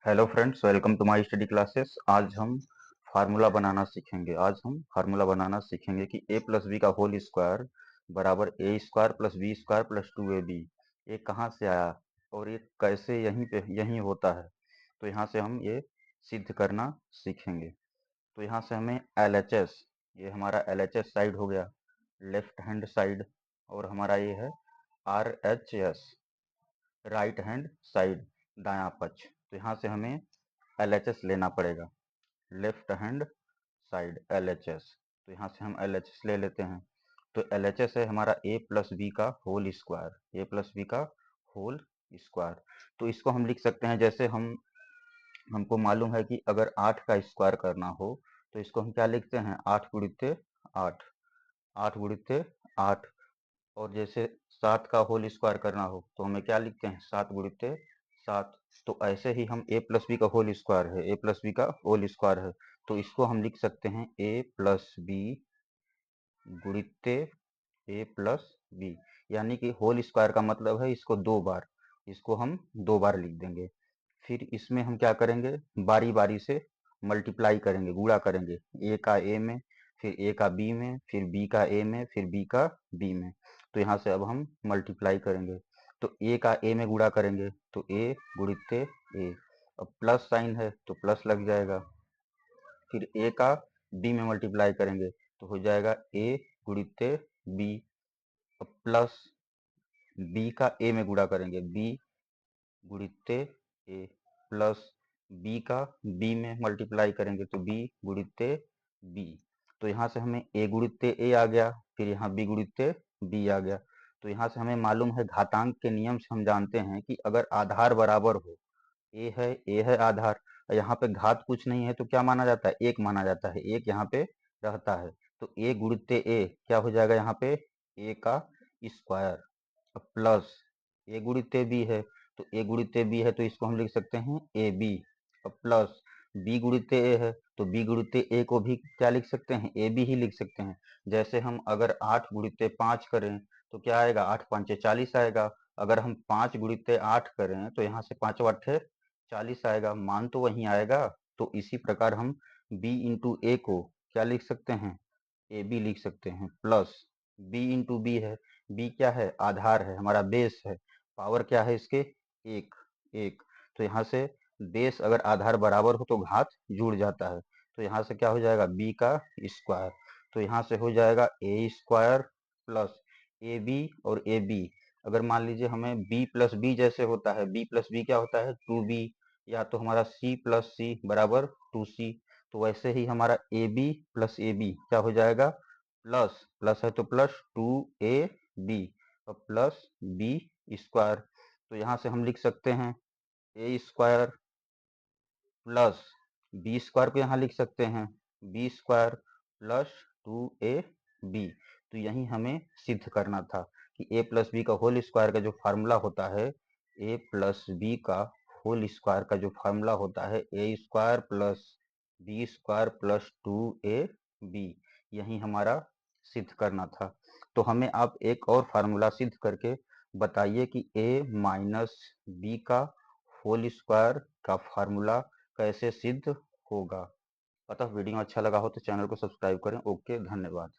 Hello friends, welcome to my study classes. आज हम formula बनाना सीखेंगे कि a प्लस बी का होल स्क्वायर बराबर A square plus B square plus 2ab ये कहाँ से आया और ये कैसे यहीं होता है। तो यहाँ से हम ये सिद्ध करना सीखेंगे। तो यहाँ से हमें LHS, ये हमारा LHS साइड हो गया, लेफ्ट हैंड साइड, और हमारा ये है RHS, राइट हैंड साइड, दायां पक्ष। तो यहाँ से हमें LHS लेना पड़ेगा, लेफ्ट हैंड साइड LHS। तो यहाँ से हम LHS ले लेते हैं। तो LHS है हमारा a प्लस बी का whole square, a plus B का होल स्क्वायर। तो इसको हम लिख सकते हैं, जैसे हमको मालूम है कि अगर 8 का स्क्वायर करना हो तो इसको हम क्या लिखते हैं, 8 गुणित 8, 8 गुणित 8। और जैसे 7 का होल स्क्वायर करना हो तो हमें क्या लिखते हैं, 7 गुणित 7। तो ऐसे ही हम a प्लस बी का होल स्क्वायर है, a प्लस बी का होल स्क्वायर है, तो इसको हम लिख सकते हैं a प्लस बी गुणित a प्लस बी। यानी कि होल स्क्वायर का मतलब है इसको दो बार, इसको हम दो बार लिख देंगे। फिर इसमें हम क्या करेंगे, बारी बारी से मल्टीप्लाई करेंगे, गुणा करेंगे, a का a में, फिर a का b में, फिर b का a में, फिर b का b में। तो यहाँ से अब हम मल्टीप्लाई करेंगे, तो a का a में गुणा करेंगे तो a गुणित a, अब प्लस साइन है तो प्लस लग जाएगा। फिर a का b में मल्टीप्लाई करेंगे तो हो जाएगा a गुणित b, अब प्लस b का a में गुणा करेंगे, b गुणित a, प्लस b का b में मल्टीप्लाई करेंगे तो b गुणित b। तो यहाँ से हमें a गुणित a आ गया, फिर यहाँ b गुणित b आ गया। तो यहाँ से हमें मालूम है, घातांक के नियम से हम जानते हैं कि अगर आधार बराबर हो, a है आधार, यहाँ पे घात कुछ नहीं है तो क्या माना जाता है, एक माना जाता है, एक यहाँ पे रहता है। तो a गुणित a क्या हो जाएगा, यहाँ पे a का स्क्वायर, प्लस a गुणित b है तो a गुणित b है तो इसको हम लिख सकते हैं ab, प्लस b गुणित a है तो b गुणित a को भी क्या लिख सकते हैं, ab ही लिख सकते हैं। जैसे हम अगर 8 गुणित 5 करें तो क्या आएगा, 8 5 40 आएगा। अगर हम 5 गुणित 8 करें तो यहाँ से 5 8 40 आएगा, मान तो वहीं आएगा। तो इसी प्रकार हम b इंटू ए को क्या लिख सकते हैं, ए बी लिख सकते हैं, प्लस b इंटू बी है, b क्या है, आधार है, हमारा बेस है, पावर क्या है इसके, एक, एक। तो यहाँ से बेस अगर आधार बराबर हो तो घात जुड़ जाता है, तो यहाँ से क्या हो जाएगा, b का स्क्वायर। तो यहाँ से हो जाएगा a square plus A B और ए बी। अगर मान लीजिए हमें b प्लस बी जैसे होता है, b प्लस बी क्या होता है, 2b, या तो हमारा c प्लस सी बराबर 2c। तो वैसे ही हमारा A B plus A B क्या हो जाएगा, प्लस प्लस है तो प्लस 2ab और प्लस बी स्क्वायर। तो यहाँ से हम लिख सकते हैं ए स्क्वायर प्लस बी स्क्वायर को यहाँ लिख सकते हैं बी स्क्वायर प्लस 2ab। तो यही हमें सिद्ध करना था कि a प्लस बी का होल स्क्वायर का जो फार्मूला होता है, a प्लस बी का होल स्क्वायर का जो फार्मूला होता है a square plus B square plus 2ab, यही हमारा सिद्ध करना था। तो हमें आप एक और फार्मूला सिद्ध करके बताइए कि a माइनस बी का होल स्क्वायर का फार्मूला कैसे सिद्ध होगा। अतः वीडियो अच्छा लगा हो तो चैनल को सब्सक्राइब करें। ओके, धन्यवाद।